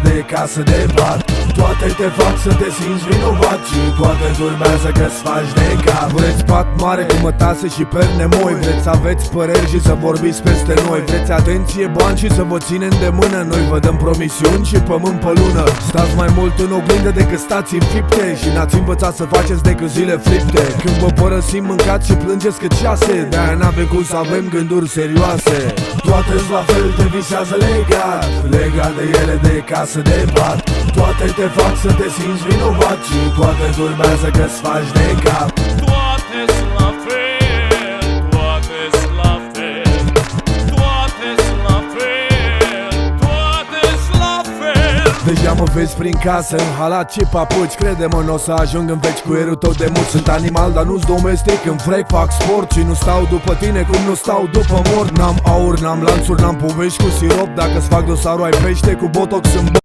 de casă de pat. Toate te fac să te simți vinovat și toate urmează că-ți faci de cap. Vreți pat mare cu mătase și perne moi, vreți să aveți păreri și să vorbiți peste noi, vreți atenție, bani și să vă ținem de mână. Noi vă dăm promisiuni și pământ pe lună. Stați mai mult în oglindă decât stați în fipte și n-ați învățat să faceți decât zile flipte. Când vă părăsim mâncați și plângeți cât cease, de-aia n-avem cum să avem gânduri serioase. Toate-s la fel, te visează legat, legat de ele de casă de pat. Toate te fac să te simți vinovat și toate urmează că-ți faci de cap. Toate-s la fel, toate-s la fel, toate-s la fel, toate-s la fel. Deja mă vezi prin casă, în halat și papuci. Crede-mă, n-o să ajung în veci cu erul tău de mult. Sunt animal, dar nu-s domestic, în frec fac sport și nu stau după tine cum nu stau după mort. N-am aur, n-am lanțuri, n-am povești cu sirop. Dacă-ți fac dosarul ai pește cu botox în